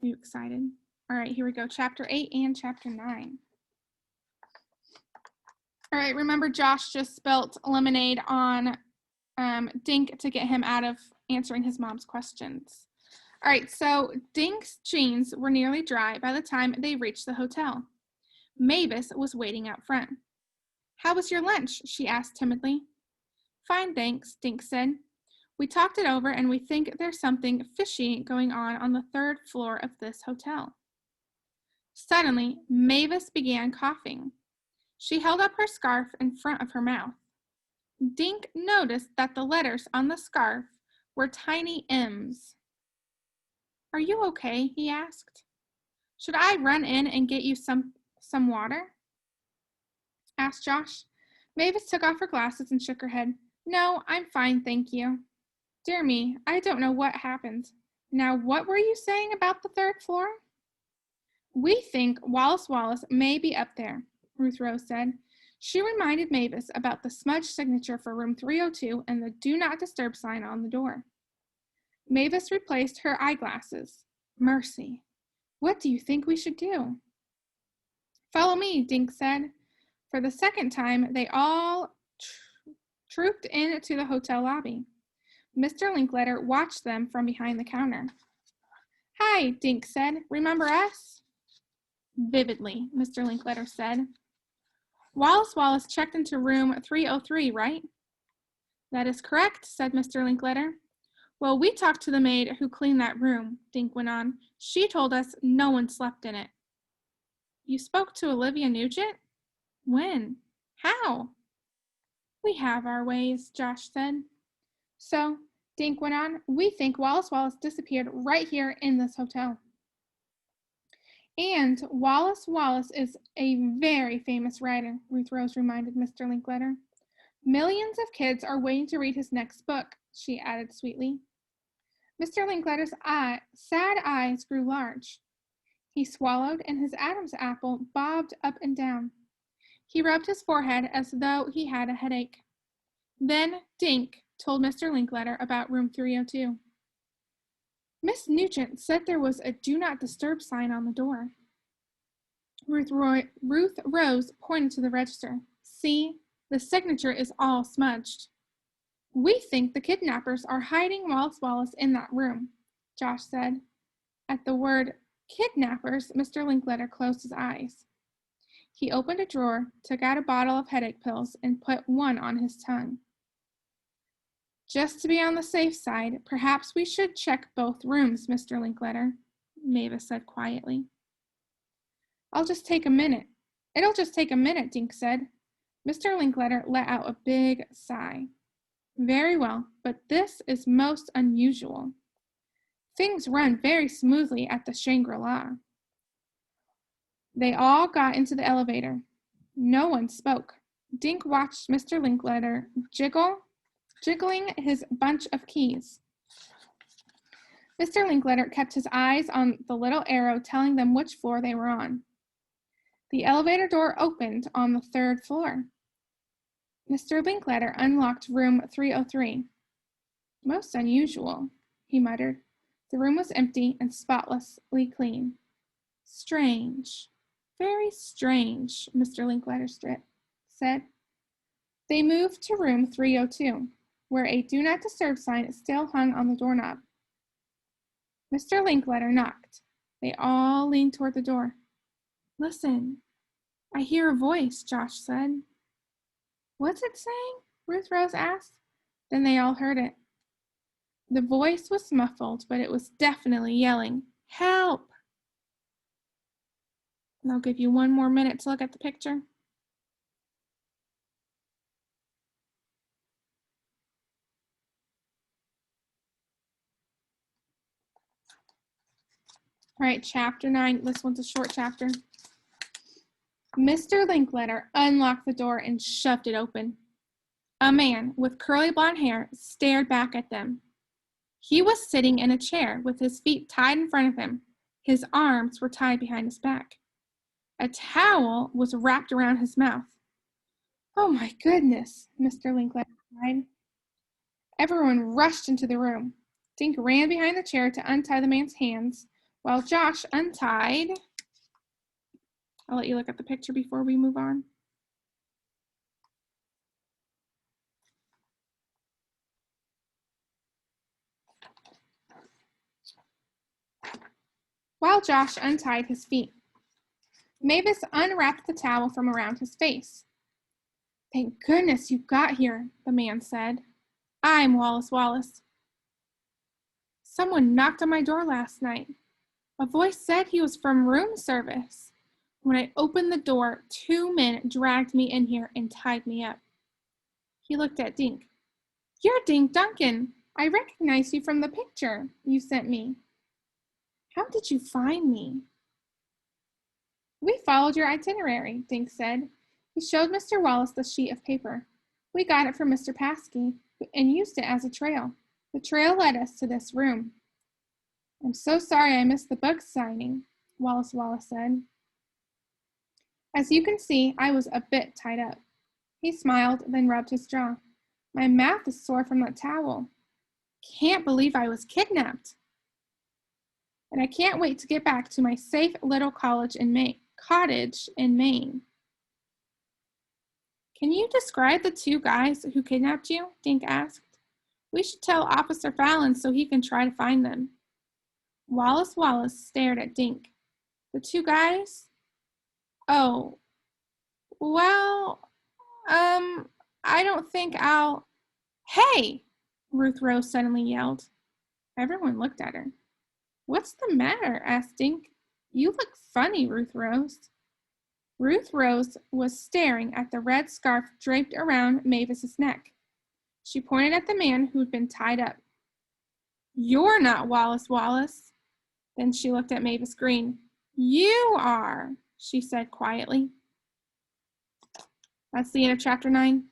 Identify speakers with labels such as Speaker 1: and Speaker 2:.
Speaker 1: Are you excited? All right, here we go. Chapter 8 and Chapter 9. All right, remember Josh just spilt lemonade on Dink to get him out of answering his mom's questions. All right, so Dink's jeans were nearly dry by the time they reached the hotel. Mavis was waiting out front. "How was your lunch?" she asked timidly. "Fine, thanks," Dink said. "We talked it over and we think there's something fishy going on the third floor of this hotel." Suddenly, Mavis began coughing. She held up her scarf in front of her mouth. Dink noticed that the letters on the scarf were tiny M's. "Are you okay?" he asked. "Should I run in and get you some water?" asked Josh. Mavis took off her glasses and shook her head. "No, I'm fine, thank you." "Dear me, I don't know what happened. Now, what were you saying about the third floor?" "We think Wallace Wallace may be up there," Ruth Rose said. She reminded Mavis about the smudged signature for room 302 and the do not disturb sign on the door. Mavis replaced her eyeglasses. Mercy. What do you think we should do? "Follow me," Dink said. For the second time, they all trooped into the hotel lobby. Mr. Linkletter watched them from behind the counter. "Hi," Dink said. "Remember us?" "Vividly," Mr. Linkletter said. "Wallace Wallace checked into room 303, right?" "That is correct," said Mr. Linkletter. "Well, we talked to the maid who cleaned that room," Dink went on. "She told us no one slept in it." "You spoke to Olivia Nugent? When? How?" "We have our ways," Josh said. "So," Dink went on, "we think Wallace Wallace disappeared right here in this hotel." "And Wallace Wallace is a very famous writer," Ruth Rose reminded Mr. Linkletter. "Millions of kids are waiting to read his next book," she added sweetly. Mr. Linkletter's sad eyes grew large. He swallowed, and his Adam's apple bobbed up and down. He rubbed his forehead as though he had a headache. Then Dink told Mr. Linkletter about room 302. "Miss Nugent said there was a do not disturb sign on the door." Ruth Rose pointed to the register. "See, the signature is all smudged." "We think the kidnappers are hiding Wallace Wallace in that room," Josh said. At the word kidnappers, Mr. Linkletter closed his eyes. He opened a drawer, took out a bottle of headache pills, and put one on his tongue. "Just to be on the safe side, perhaps we should check both rooms, Mr. Linkletter," Mavis said quietly. It'll just take a minute, Dink said. Mr. Linkletter let out a big sigh. "Very well, but this is most unusual. Things run very smoothly at the Shangri-La." They all got into the elevator. No one spoke. Dink watched Mr. Linkletter jiggling his bunch of keys. Mr. Linkletter kept his eyes on the little arrow telling them which floor they were on. The elevator door opened on the third floor. Mr. Linkletter unlocked room 303. "Most unusual," he muttered. The room was empty and spotlessly clean. "Strange, very strange," Mr. Linkletter said. They moved to room 302, where a do not disturb sign still hung on the doorknob. Mr. Linkletter knocked. They all leaned toward the door. "Listen, I hear a voice," Josh said. "What's it saying?" Ruth Rose asked. Then they all heard it. The voice was muffled, but it was definitely yelling, "Help!" And I'll give you one more minute to look at the picture. All right, chapter 9. This one's a short chapter. Mr. Linkletter unlocked the door and shoved it open. A man with curly blonde hair stared back at them. He was sitting in a chair with his feet tied in front of him. His arms were tied behind his back. A towel was wrapped around his mouth. "Oh my goodness," Mr. Linkletter cried. Everyone rushed into the room. Dink ran behind the chair to untie the man's hands, Well, Josh untied. I'll let you look at the picture before we move on. While Josh untied his feet, Mavis unwrapped the towel from around his face. "Thank goodness you got here," the man said. "I'm Wallace Wallace. Someone knocked on my door last night. A voice said he was from room service. When I opened the door, 2 men dragged me in here and tied me up." He looked at Dink. "You're Dink Duncan. I recognize you from the picture you sent me. How did you find me?" "We followed your itinerary," Dink said. He showed Mr. Wallace the sheet of paper. "We got it from Mr. Paskey and used it as a trail. The trail led us to this room." "I'm so sorry I missed the book signing," Wallace said. "As you can see, I was a bit tied up." He smiled, then rubbed his jaw. "My mouth is sore from that towel. Can't believe I was kidnapped. And I can't wait to get back to my safe little cottage in Maine." "Can you describe the 2 guys who kidnapped you?" Dink asked. "We should tell Officer Fallon so he can try to find them." Wallace stared at Dink. "The 2 guys? Oh, well, I don't think I'll—" "Hey!" Ruth Rose suddenly yelled. Everyone looked at her. "What's the matter?" asked Dink. "You look funny, Ruth Rose." Ruth Rose was staring at the red scarf draped around Mavis's neck. She pointed at the man who'd been tied up. "You're not Wallace." Then she looked at Mavis Green. "You are," she said quietly. That's the end of chapter 9.